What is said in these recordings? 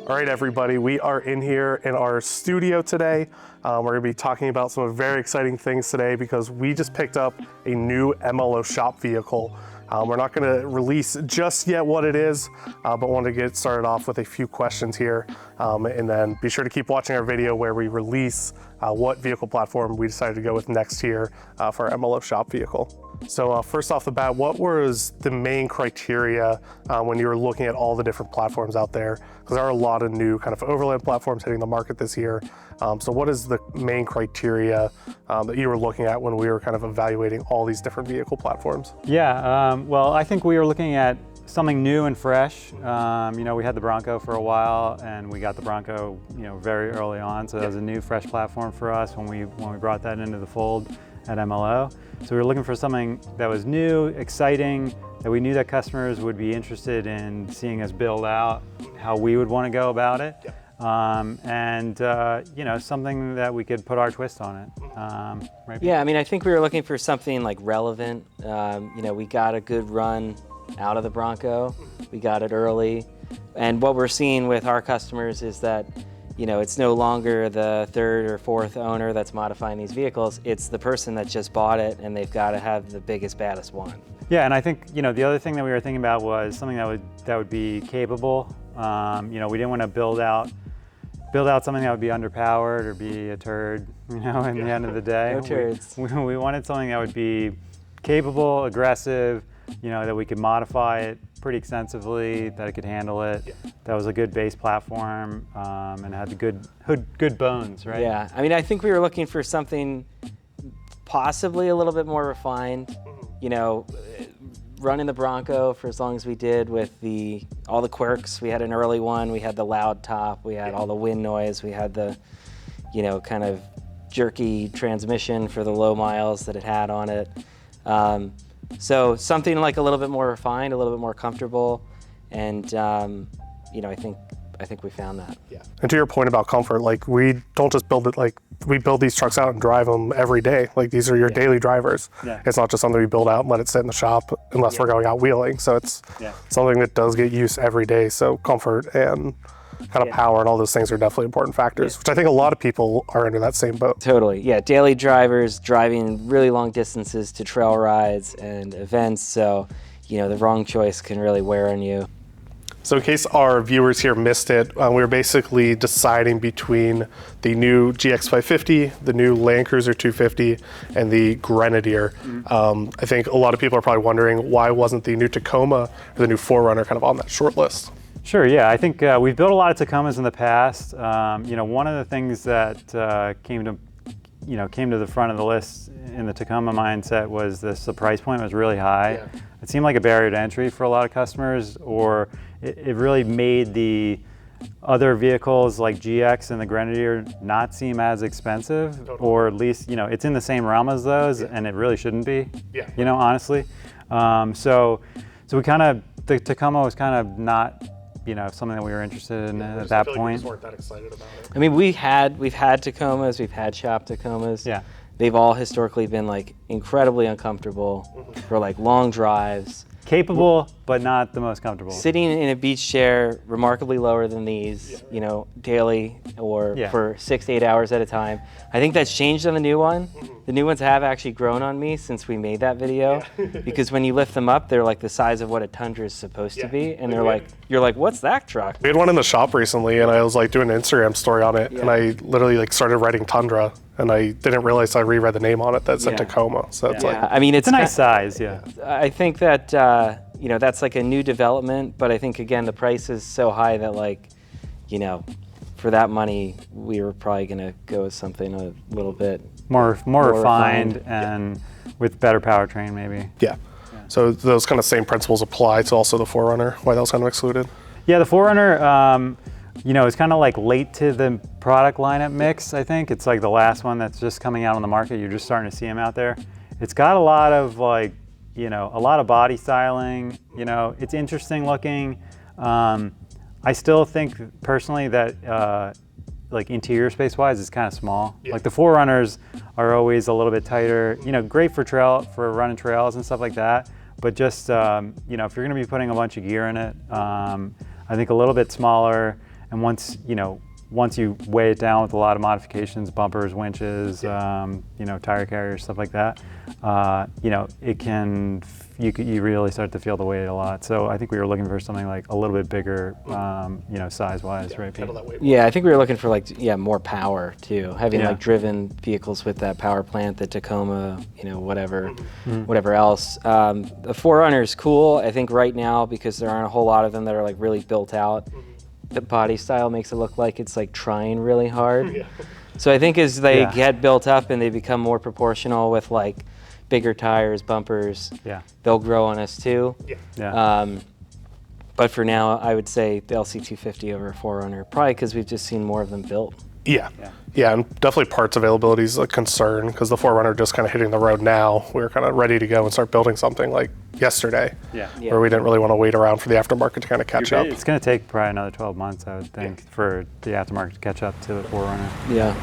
All right, everybody, we are in here in our studio today. We're gonna be talking about some very exciting things today because we just picked up a new MLO shop vehicle. We're not gonna release just yet what it is, but wanted to get started off with a few questions here. And then be sure to keep watching our video where we release what vehicle platform we decided to go with next here for our MLO shop vehicle. So first off the bat, what was the main criteria when you were looking at all the different platforms out there? Because there are a lot of new kind of Overland platforms hitting the market this year. So what is the main criteria that you were looking at when we were kind of evaluating all these different vehicle platforms? Yeah, well, I think we were looking at something new and fresh. You know, we had the Bronco for a while, and we got the Bronco, you know, very early on. So that was a new, fresh platform for us when we brought that into the fold at MLO. So we were looking for something that was new, exciting, that we knew that customers would be interested in seeing us build out how we would want to go about it. And you know, something that we could put our twist on it. Right? Yeah, I mean, I think we were looking for something like relevant. You know, we got a good run out of the Bronco. We got it early. And what we're seeing with our customers is that, you know, it's no longer the third or fourth owner that's modifying these vehicles. It's the person that just bought it, and they've got to have the biggest, baddest one. Yeah, and I think, you know, the other thing that we were thinking about was something that would be capable. You know, we didn't want to build out something that would be underpowered or be a turd, you know, in the end of the day. No turds. We wanted something that would be capable, aggressive, you know, that we could modify it pretty extensively, that it could handle it, that was a good base platform, and had the good bones, right? Yeah, I mean, I think we were looking for something possibly a little bit more refined. You know, running the Bronco for as long as we did with all the quirks. We had an early one, we had the loud top, we had all the wind noise, we had the, you know, kind of jerky transmission for the low miles that it had on it. So something like a little bit more refined, a little bit more comfortable, and you know, I think we found that. Yeah. And to your point about comfort, like we don't just build it, like we build these trucks out and drive them every day. Like these are your daily drivers. Yeah. It's not just something we build out and let it sit in the shop unless we're going out wheeling. So it's something that does get use every day. So comfort and kind of power and all those things are definitely important factors, which I think a lot of people are under that same boat. Totally, yeah. Daily drivers driving really long distances to trail rides and events. So, you know, the wrong choice can really wear on you. So in case our viewers here missed it, we were basically deciding between the new GX550, the new Land Cruiser 250, and the Grenadier. I think a lot of people are probably wondering why wasn't the new Tacoma or the new 4Runner kind of on that short list? Sure, yeah, I think we've built a lot of Tacomas in the past. You know, one of the things that came to the front of the list in the Tacoma mindset was the price point was really high. Yeah. It seemed like a barrier to entry for a lot of customers, or it really made the other vehicles like GX and the Grenadier not seem as expensive, or at least, you know, it's in the same realm as those, and it really shouldn't be, you know, honestly. So we kind of, the Tacoma was kind of not, you know, something that we were interested in at that point. Like we just weren't that excited about it. I mean, we've had Tacomas, we've had shop Tacomas. Yeah. They've all historically been like incredibly uncomfortable for like long drives. Capable, but not the most comfortable. Sitting in a beach chair, remarkably lower than these, you know, daily or for 6 to 8 hours at a time. I think that's changed on the new one. The new ones have actually grown on me since we made that video, because when you lift them up, they're like the size of what a Tundra is supposed to be, and they're like, you're like, what's that truck? We had one in the shop recently, and I was like doing an Instagram story on it, and I literally like started writing Tundra, and I didn't realize I reread the name on it that said Tacoma. So it's like, I mean, it's a nice size, I think that you know, that's like a new development, but I think again the price is so high that, like, you know, for that money we were probably gonna go with something a little bit more refined and with better powertrain maybe. Yeah. So those kind of same principles apply to also the 4Runner, why that was kind of excluded? Yeah, the 4Runner, you know, it's kind of like late to the product lineup mix, I think. It's like the last one that's just coming out on the market. You're just starting to see them out there. It's got a lot of like, you know, a lot of body styling, you know, it's interesting looking. I still think personally that like interior space wise it's kind of small. Like the 4Runners are always a little bit tighter, you know, great for running trails and stuff like that. But just, you know, if you're gonna be putting a bunch of gear in it, I think a little bit smaller And once you weigh it down with a lot of modifications, bumpers, winches, tire carriers, stuff like that, you really start to feel the weight a lot. So I think we were looking for something like a little bit bigger, size-wise, right, Pete? Yeah, I think we were looking for more power too. Having driven vehicles with that power plant, the Tacoma, whatever else. The 4Runner is cool. I think right now, because there aren't a whole lot of them that are really built out, the body style makes it look like it's trying really hard. So I think as they get built up and they become more proportional with bigger tires, bumpers, they'll grow on us too. But for now, I would say the LC250 over 4Runner, probably because we've just seen more of them built. Yeah, and definitely parts availability is a concern because the 4Runner just kind of hitting the road now. We were kind of ready to go and start building something yesterday, where we didn't really want to wait around for the aftermarket to kind of catch up. It's going to take probably another 12 months, I would think, for the aftermarket to catch up to the 4Runner. Yeah.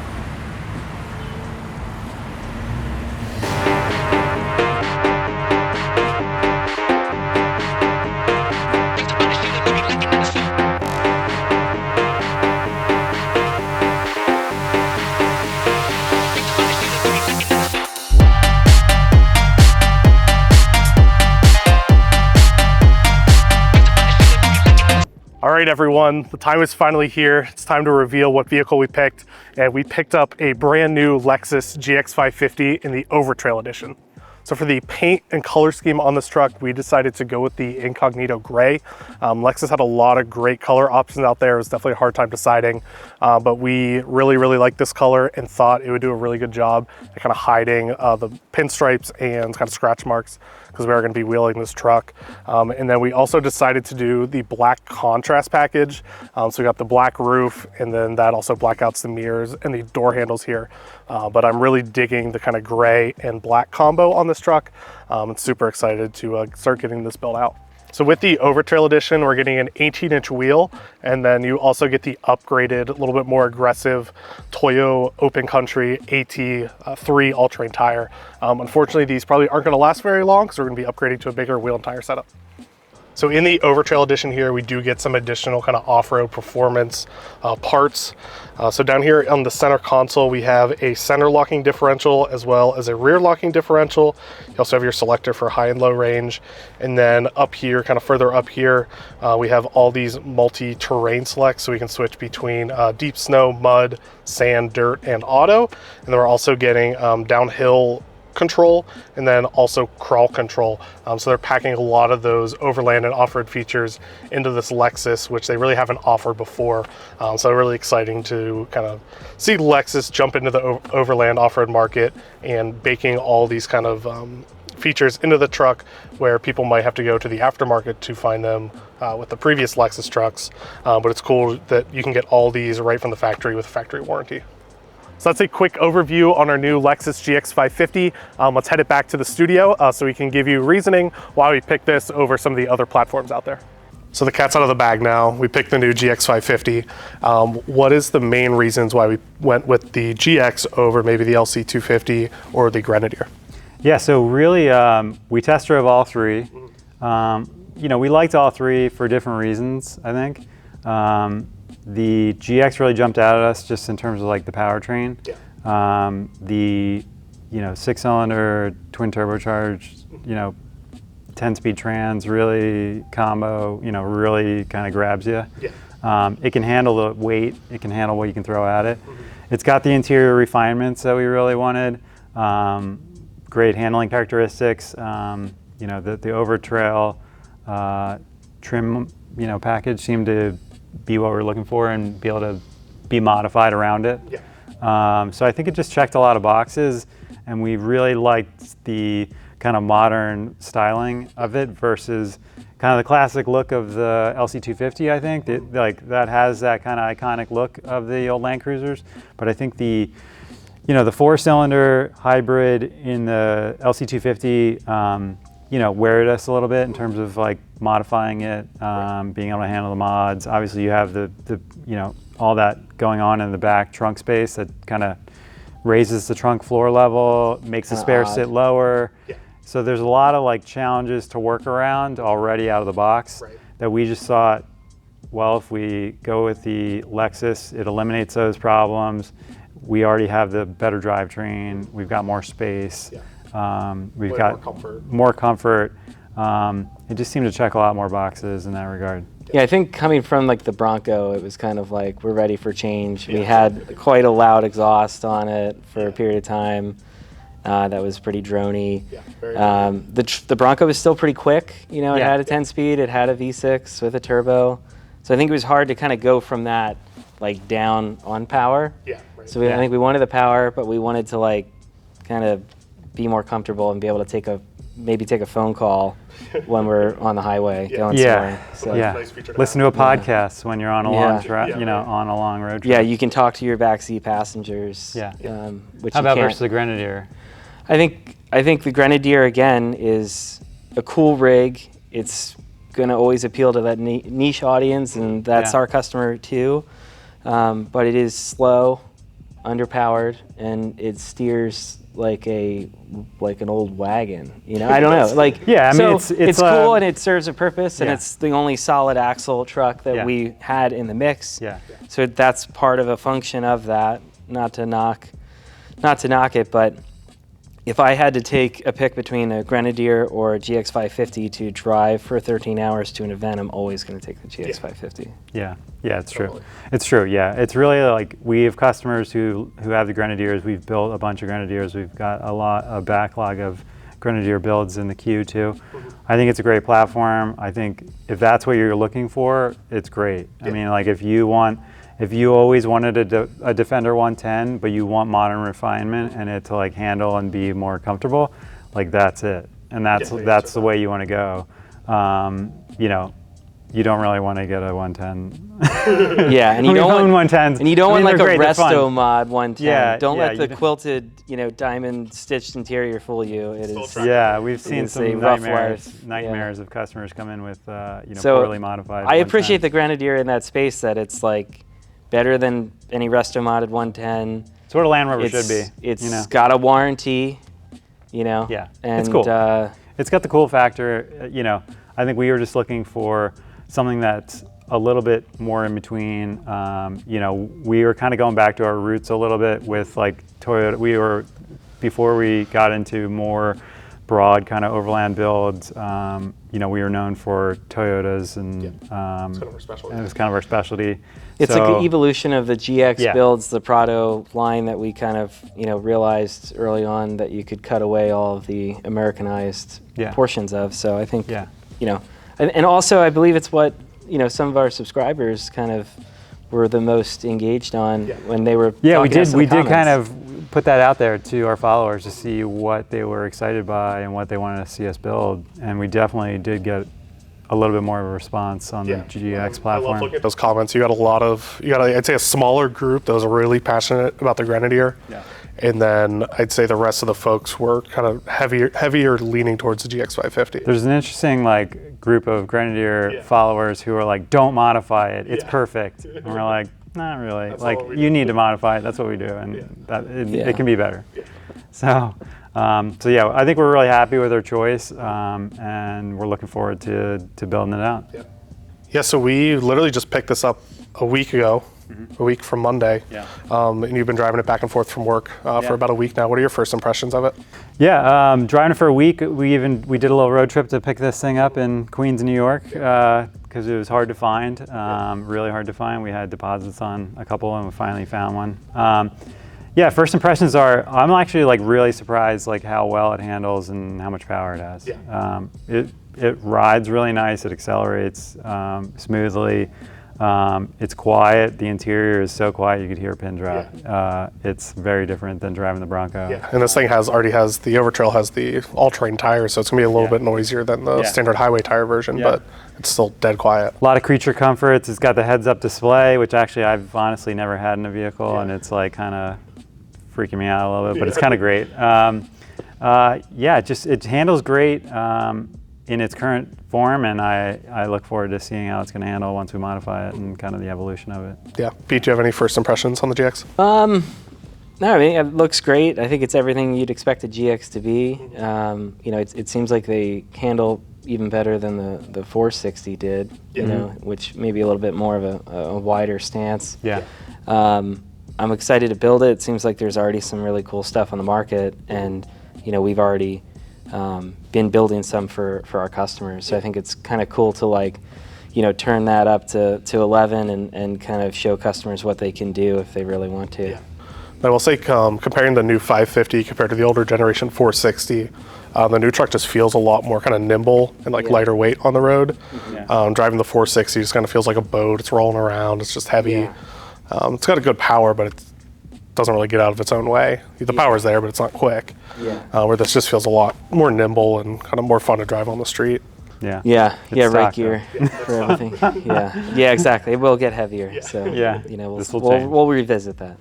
All right, everyone, the time is finally here. It's time to reveal what vehicle we picked. And we picked up a brand new Lexus GX550 in the Overtrail edition. So for the paint and color scheme on this truck, we decided to go with the Incognito Gray. Lexus had a lot of great color options out there. It was definitely a hard time deciding, but we really, really liked this color and thought it would do a really good job at kind of hiding the pinstripes and kind of scratch marks, because we are going to be wheeling this truck. And then we also decided to do the black contrast package. So we got the black roof, and then that also blackouts the mirrors and the door handles here. But I'm really digging the kind of gray and black combo on this truck. I'm super excited to start getting this built out. So with the Overtrail edition, we're getting an 18-inch wheel, and then you also get the upgraded, a little bit more aggressive Toyo Open Country AT3 all-terrain tire. Unfortunately, these probably aren't going to last very long, because we're going to be upgrading to a bigger wheel and tire setup. So in the Overtrail edition here, we do get some additional kind of off-road performance parts. So down here on the center console, we have a center locking differential as well as a rear locking differential. You also have your selector for high and low range. And then up here, kind of further up here, we have all these multi-terrain selects, so we can switch between deep snow, mud, sand, dirt, and auto. And then we're also getting downhill control and then also crawl control. So they're packing a lot of those overland and off-road features into this Lexus, which they really haven't offered before. So really exciting to kind of see Lexus jump into the overland off-road market and baking all these kind of features into the truck, where people might have to go to the aftermarket to find them with the previous Lexus trucks. But it's cool that you can get all these right from the factory with factory warranty. So that's a quick overview on our new Lexus GX550. Let's head it back to the studio so we can give you reasoning why we picked this over some of the other platforms out there. So the cat's out of the bag now. We picked the new GX550. What is the main reasons why we went with the GX over maybe the LC250 or the Grenadier? Yeah, so really we test drove all three. We liked all three for different reasons, I think. The GX really jumped out at us just in terms of the powertrain. The 6-cylinder twin turbocharged 10-speed trans really combo really kind of grabs you. It can handle the weight, it can handle what you can throw at it. It's got the interior refinements that we really wanted. Great handling characteristics. The Overtrail trim package seemed to be what we're looking for and be able to be modified around it. So I think it just checked a lot of boxes, and we really liked the kind of modern styling of it versus kind of the classic look of the LC250. I think that has that kind of iconic look of the old Land Cruisers, but I think the 4-cylinder hybrid in the LC250 wearied us a little bit in terms of modifying it, being able to handle the mods. Obviously you have the all that going on in the back trunk space that kind of raises the trunk floor level, makes the spare sit lower. So there's a lot of challenges to work around already out of the box that we just thought well, if we go with the Lexus, it eliminates those problems. We already have the better drivetrain. We've got more space. We've got more comfort. It just seemed to check a lot more boxes in that regard. Yeah, I think coming from like the Bronco, it was kind of like we're ready for change. We had quite a loud exhaust on it for a period of time. That was pretty droney. The Bronco was still pretty quick. You know, it had a 10-speed, it had a V6 with a turbo. So I think it was hard to kind of go from that like down on power. So I think we wanted the power, but we wanted to like kind of be more comfortable and be able to maybe take a phone call when we're on the highway going somewhere. So listen to a podcast when you're on a long on a long road trip. Yeah, you can talk to your backseat passengers. Which How about versus the Grenadier? I think the Grenadier again is a cool rig. It's going to always appeal to that niche audience, and that's our customer too. But it is slow, underpowered, and it steers like an old wagon. You know, I don't know. Like, I mean, so it's cool and it serves a purpose, and it's the only solid axle truck that we had in the mix. So that's part of a function of that. Not to knock it, but if I had to take a pick between a Grenadier or a GX550 to drive for 13 hours to an event, I'm always going to take the GX550. Yeah, it's true. It's true, it's really like we have customers who have the Grenadiers. We've built a bunch of Grenadiers. We've got a backlog of Grenadier builds in the queue too. I think it's a great platform. I think if that's what you're looking for, it's great. I mean, like if you always wanted a Defender 110, but you want modern refinement and it to like handle and be more comfortable, like that's it. And that's the way you want to go. You know, you don't really want to get a 110. And you don't want 110s. And you don't want like a great, Resto Mod 110. Don't let the don't. quilted, diamond stitched interior fool you. It is. We've seen some nightmares of customers come in with poorly modified. I appreciate the Grenadier in that space that it's like better than any resto modded 110. It's what a Land Rover should be. It's got a warranty, and it's cool. It's got the cool factor. I think we were just looking for something that's a little bit more in between. We were kind of going back to our roots a little bit with like Toyota. Before we got into more broad kind of Overland builds, we were known for Toyotas, and it was kind of our specialty. It's like an evolution of the GX builds, the Prado line that we kind of, realized early on that you could cut away all of the Americanized portions of. So I think, and also I believe it's what, some of our subscribers kind of were the most engaged on when they were we did kind of put that out there to our followers to see what they were excited by and what they wanted to see us build, and we definitely did get a little bit more of a response on the GX platform. I love looking at those comments. You got I'd say a smaller group that was really passionate about the Grenadier. And then I'd say the rest of the folks were kind of heavier leaning towards the GX550. There's an interesting like group of Grenadier followers who are like, don't modify it, it's perfect. And we're like, not really. Like, you need to modify it, that's what we do, and it can be better. So I think we're really happy with our choice, and we're looking forward to building it out. So we literally just picked this up a week ago. A week from Monday, and you've been driving it back and forth from work for about a week now. What are your first impressions of it? Driving it for a week. We did a little road trip to pick this thing up in Queens, New York, because it was hard to find, really hard to find. We had deposits on a couple, and we finally found one. First impressions are, I'm actually like really surprised like how well it handles and how much power it has. It rides really nice. It accelerates smoothly. It's quiet. The interior is so quiet you could hear a pin drop. It's very different than driving the Bronco. And this thing already has the Overtrail has the all-terrain tires, so it's gonna be a little bit noisier than the standard highway tire version, but it's still dead quiet. A lot of creature comforts. It's got the heads-up display, which actually I've honestly never had in a vehicle, and it's like kind of freaking me out a little bit, but it's kind of great. It handles great. In its current form, and I look forward to seeing how it's going to handle once we modify it and kind of the evolution of it. Pete, do you have any first impressions on the GX? No, I mean, it looks great. I think it's everything you'd expect a GX to be. It seems like they handle even better than the 460 did, you know, which maybe a little bit more of a wider stance. Yeah. I'm excited to build it. It seems like there's already some really cool stuff on the market, and you know, we've already been building some for our customers. So I think it's kind of cool to, like, you know, turn that up to 11 and kind of show customers what they can do if they really want to. Yeah. I will say, comparing the new 550 compared to the older generation 460, the new truck just feels a lot more kind of nimble and like lighter weight on the road. Driving the 460 just kind of feels like a boat. It's rolling around. It's just heavy. It's got a good power, but it doesn't really get out of its own way. The power's there, but it's not quick. Where this just feels a lot more nimble and kind of more fun to drive on the street. Right gear for everything. Yeah, exactly. It will get heavier. So you know, we'll revisit that.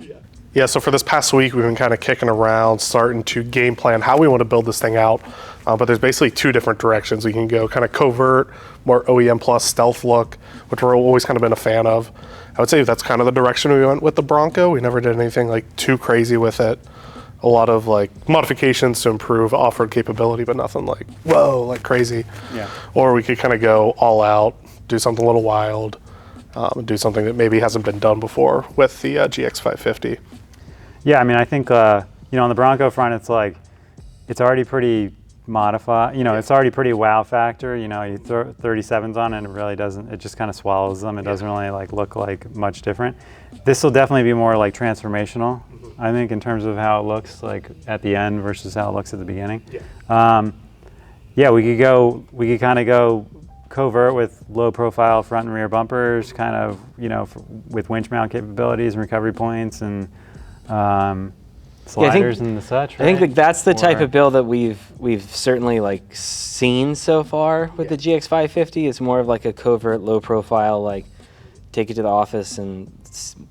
Yeah, so for this past week, we've been kind of kicking around, starting to game plan how we want to build this thing out. But there's basically two different directions we can go, kind of covert, more OEM plus stealth look, which we're always kind of been a fan of. I would say that's kind of the direction we went with the Bronco. We never did anything like too crazy with it. A lot of like modifications to improve off-road capability, but nothing like, whoa, like crazy. Or we could kind of go all out, do something a little wild, do something that maybe hasn't been done before with the GX550. Yeah, I mean, I think, you know, on the Bronco front, it's like, it's already pretty modified, you know, it's already pretty wow factor. You know, you throw 37s on and it really doesn't, it just kind of swallows them. It doesn't really like look like much different. This will definitely be more like transformational, I think, in terms of how it looks like at the end versus how it looks at the beginning. Yeah, we could kind of go covert with low profile front and rear bumpers, kind of, you know, with winch mount capabilities and recovery points and sliders and the such, right? I think that that's the type of build that we've certainly like seen so far with the GX550. It's more of like a covert, low profile, like take it to the office and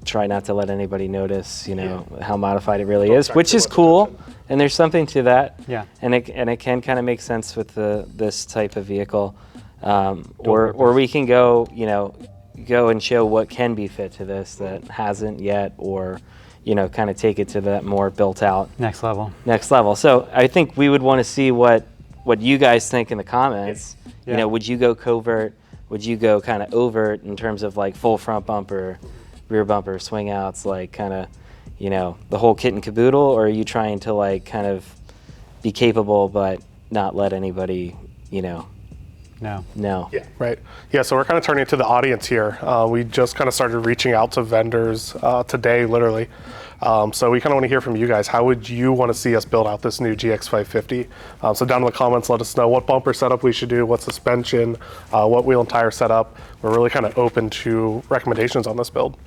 try not to let anybody notice, you know, how modified it really is, which is cool. And there's something to that. And it can kind of make sense with this type of vehicle. Or we can go, you know, go and show what can be fit to this that hasn't yet, or you know, kind of take it to that more built out next level. So I think we would want to see what you guys think in the comments. You know, would you go covert? Would you go kind of overt in terms of like full front bumper, rear bumper, swing outs, like kind of, you know, the whole kit and caboodle? Or are you trying to like kind of be capable but not let anybody, you know? No. Yeah, right. Yeah, so we're kind of turning to the audience here. We just kind of started reaching out to vendors today, literally. So we kind of want to hear from you guys. How would you want to see us build out this new GX550? So down in the comments, let us know what bumper setup we should do, what suspension, what wheel and tire setup. We're really kind of open to recommendations on this build.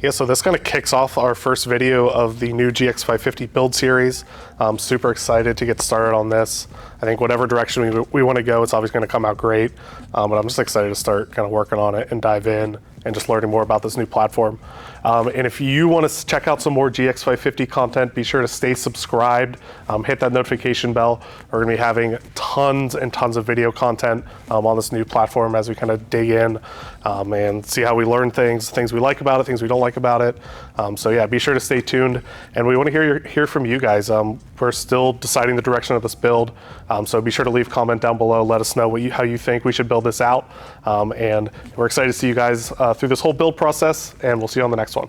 Yeah, so this kind of kicks off our first video of the new GX550 build series. I'm super excited to get started on this. I think whatever direction we want to go, it's always going to come out great. But I'm just excited to start kind of working on it and dive in and just learning more about this new platform. And if you want to check out some more GX550 content, be sure to stay subscribed, hit that notification bell. We're going to be having tons and tons of video content on this new platform as we kind of dig in and see how we learn things we like about it, things we don't like about it. So yeah, be sure to stay tuned. And we want to hear from you guys. We're still deciding the direction of this build. So be sure to leave a comment down below. Let us know how you think we should build this out. And we're excited to see you guys through this whole build process, and we'll see you on the next one.